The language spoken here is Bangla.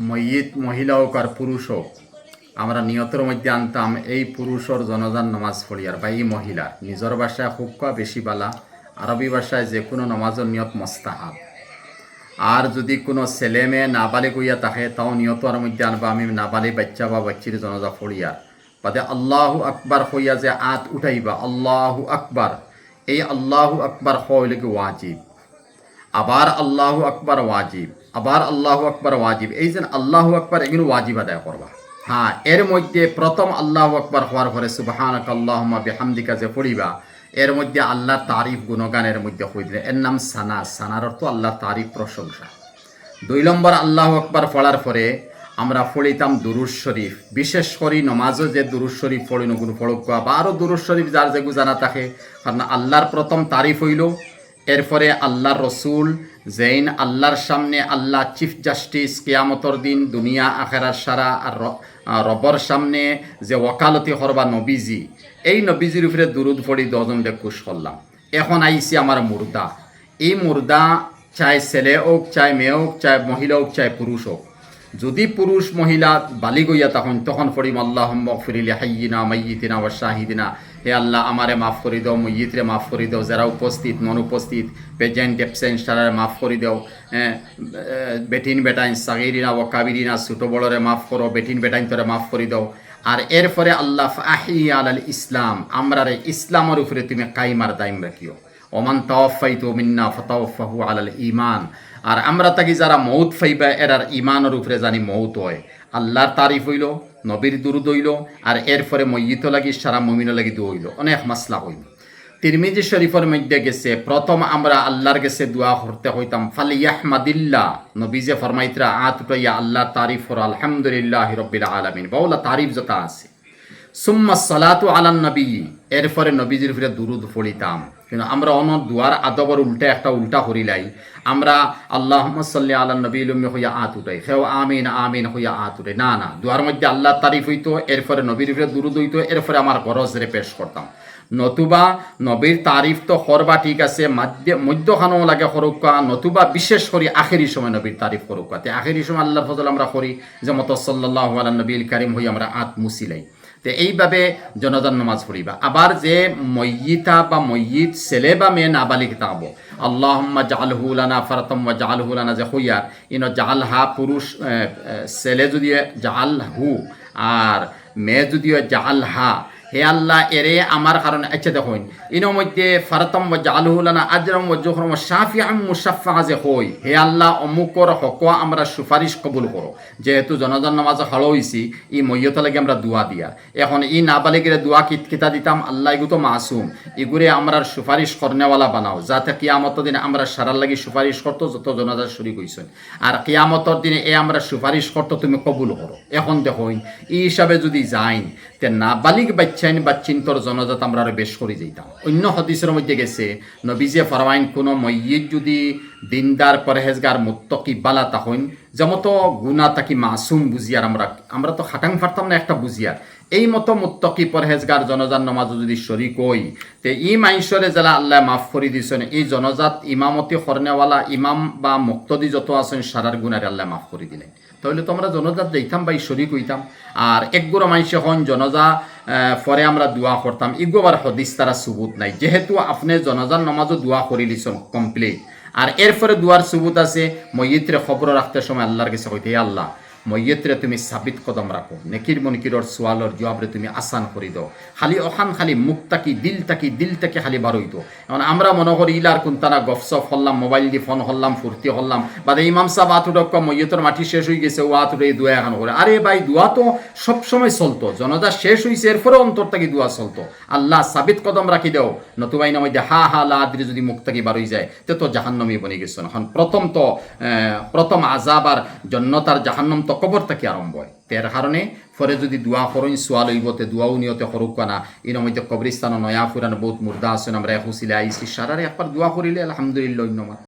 ময়িত মহিলা হোক আর পুরুষ হোক, আমরা নিয়তের মধ্যে আনতাম এই পুরুষর জনজান নামাজ পড়িয়ার বা এই মহিলার নিজের ভাষায় খুব বেশি বালা, আরবি ভাষায় যে কোনো নামাজের নিয়ত মস্তাহাব। আর যদি কোনো ছেলে মেয়ে নাবালিগ হইয়া থাকে তাও নিয়তর মধ্যে আনবা আমি নাবালিগ বাচ্চা বা বাচ্চির জনজা পড়িয়ার বাদে আল্লাহু আকবার হইয়া যে আত উঠাইবা আল্লাহু আকবার, এই আল্লাহু আকবার হইলে কি ওয়াজিব, আবার আল্লাহু আকবার ওয়াজিব, আবার আল্লাহু আকবার ওয়াজিব, এই যে আল্লাহু আকবার এগুলো ওয়াজিব আদায় করবা। হ্যাঁ, এর মধ্যে প্রথম আল্লাহু আকবার হওয়ার পরে সুবহানাকা আল্লাহুম্মা বিহামদিকা যে পড়িবা, এর মধ্যে আল্লাহর তারিফ গুণগানের মধ্যে হয়ে দিলে এর নাম সানা। সানার অর্থ আল্লাহর তারিফ প্রশংসা। 2 নম্বর আল্লাহু আকবার পড়ার পরে আমরা পড়িতাম দুরুদ শরীফ। বিশেষ করে নমাজও যে দুরুদ শরীফ পড়ি নগুলো পড়ুক বা আরও দুরুদ শরীফ যার যেগু জানা থাকে, কারণ আল্লাহর প্রথম তারিফ হইল, এরপরে আল্লাহর রসুল জৈন আল্লাহর সামনে আল্লাহ চিফ জাস্টিস কিয়ামতর দিন দুনিয়া আখেরার সারা আর রবর সামনে যে ওকালতি করবা নবীজি, এই নবীজির উপরে দুরুদ পড়ি 10 জন খুশ করলাম। এখন আইসি আমার মুর্দা। এই মুর্দা চাই ছেলে হোক, চাই মেয়ে হোক, চাই মহিলা হোক, চাই পুরুষ হোক, যদি পুরুষ মহিলা বালিগ হইয়া তখন পড়িম আল্লাহুম্মা গফিরলি হাইয়িনা মাইয়িতিনা ওয়া শাহিদিনা, হে আল্লাহ আমারে মাফ করে দাও, মইয়িতরে মাফ করে দাও, যারা উপস্থিত নন উপস্থিত প্রেজেন্ট অ্যাবসেন্ট তারা মাফ করে দাও, বেটিন বেটাইন সাগিরিনা ওয়া কাবিরিনা, ছোটো বড়রে মাফ করো, বেটিন বেটাইন তোরে মাফ করে দাও। আর এরপরে আল্লাহ ফাহি আলাল ইসলাম, আমরারে ইসলামের উপরে তুমি কাইমার দাইম রাখিও, ওমান তাওয়াফাইতু মিন্না ফাতাওয়াফাহু আলাল ঈমান, আর আমরা তাকে যারা মৌত ফাইবা এরার ইমানের উপরে জানি মৌত হয়। আল্লাহর তারিফ হইল, নবীর দুরুদ হইল, আর এরপরে মইয়িত লাগি সারা মুমিন লাগি দু হইল, অনেক মাসলা হইল। তিরমিজি শরীফের মধ্যে গেছে প্রথম আমরা আল্লাহর গেছে দোয়া করতে হইতাম ফালিয়াহমাদিল্লাহ, নবী যে ফরমাইতরা আত উঠাইয়া আল্লাহ তারিফ কর আলহামদুলিল্লাহি রাব্বিল আলামিন, বাউলা তারিফ যতা আছে। সুম্মা সালাতু আলান নবী, এরপরে নবীজির উপরে দুরুদ পড়িতাম। কিন্তু আমরা অন্য দুয়ার আদবর উল্টা একটা উল্টা করিলাই, আমরা আল্লাহুম্মা সাল্লি আলান নবী লুম্মি হইয়া আত উঠাই, হেও আমিন আমিন হইয়া আত উঠাই। না না, দুয়ার মধ্যে আল্লাহ তারিফ হইতো, এরপরে নবীর উপরে দুরুদ হইতো, এরপরে আমার গরজরে পেশ করতাম। নতুবা নবীর তারিফ তো করবা ঠিক আছে, মধ্যখানো লাগে করুকা, নতুবা বিশেষ করে আখেরি সময় নবীর তারিফ করুকা। তে আখেরি সময় আল্লাহর ফজল আমরা করি যে মতো সাল্লাল্লাহু আলা নবীল কারিম হই আমরা আত মুছিলাই। তো এইভাবে জনজান নামাজ পড়িবা। আবার যে ময়্যিতা বা ময়্যিত ছেলে বা মেয়ে নাবালিগ তাব আল্লাহুম্মা জাআলহু লানা ফারাতাম ওয়া জাআলহু লানা যে হইয়ার ইনো জাআলহা পুরুষ ছেলে যদি জাআলহু আর মেয়ে যদিও জাআলহা, হে আল্লাহ এরে আমার কারণে। আচ্ছা দেখুন ইনোর মধ্যে ফারাতাম ওয়া জাআলহু লানা আজরাম ওয়া যুখরাম ওয়া শাফিআম মুশাফফা যে হই, হে আল্লাহ অমুকর হক আমরা সুপারিশ কবুল করো। যেহেতু জনজান নামাজ হলো হইছি, ই মইয়ত লাগে আমরা দোয়া দিয়া, এখন ই নাবালিগের দোয়া কিতা দিতাম, আল্লাহ এগু তো মাসুম, এগুরে আমরা সুপারিশ করনেওয়ালা বানাও, যাতে কিয়ামতের দিনে আমরা সারার লাগি সুপারিশ করতো যত জনাজার শরীক হইছেন, আর কিয়ামতের দিনে এ আমরা সুপারিশ করতো তুমি কবুল করো। এখন দেখুন এই হিসাবে যদি যাইন তে নাবালিগ বাচ্চাইন বাচ্চিন্তর জনজাত আমরা আরো বেশ করে যেতাম। অন্য হাদিসের মধ্যে গেছে নবীজে ফরমাইন কোনো মইয়িত যদি দিনদার পরহেজগার মুত্তাকি বালা তাহইন, যেমতো গুনাহ তাকি মাসুম বুঝিয়ার, আমরা তো খাটাং ফারতাম না একটা বুঝিয়ার, এই মতো মুত্তাকি পরহেজগার জনজাত নামাজ যদি শরীক হই তে ই মাইশরে যারা আল্লাহ মাফ করে দিয়েছেন, এই জনজাত ইমামতি করনেওয়ালা ইমাম বা মুক্তদি যত আছেন সারার গুনারে আল্লাহ মাফ করে দিলেন। তাহলে তো আমরা জনজাত যাইতাম বা শরীক হইতাম। আর একগুলো মাইশে হন জনজা পরে আমরা দোয়া করতাম, ইগো আবার হদিস তারা সুবুত নাই, যেহেতু আপনি জনজার নামাজও দোয়া করে দিয়েছেন কমপ্লিট। আর এরপরে দুয়ার সুবুত আছে মইয়িতরে খবর রাখতে সময় আল্লাহর কাছে হইতে, আল্লাহ মইয়িতরে তুমি সাবিত কদম রাখো, নেকির মনকিরর সোয়ালর জবাবরে তুমি আসান করে দাও, খালি অখান খালি মুখ তাকি দিল তাকি খালি বার হইতো। এখন আমরা মনে করি ইলার কোন তারা গফসফ হল্লাম, মোবাইল দিয়ে ফোন হল্লাম, ফুর্তি হল্লাম, বাদে ইমাম সাহেব আতুডক মইয়িতর মাটি শেষ হয়ে গেছে, ও আতুরে দোয়া এখন করে। আরে ভাই দোয়া তো সবসময় চলতো, জনতা শেষ হয়েছে এরপরে অন্তর তাকি দোয়া চলতো, আল্লাহ সাবিত কদম রাখি দাও, নতুবাই না মধ্যে হা হা লা আদ্রি যদি মুখ তাকি বার হয়ে যায় তে তো জাহান্নামী বনে গেছে। এখন প্রথম আযাব আর জান্নাত আর জাহান্নাম তো কবর থেকে আরম্ভ হয়। এর কারণে পরে যদি দোয়া করুন সোয়াল হইবতে দোয়াও নিয়তে করুক না, এর মধ্যে কবরিস্তান নয়া ফুরানো বহুত মুর্দা আছেন, আমরা হুসিলে আইসি সারারে একবার দোয়া করিলে আলহামদুলিল্লাহ।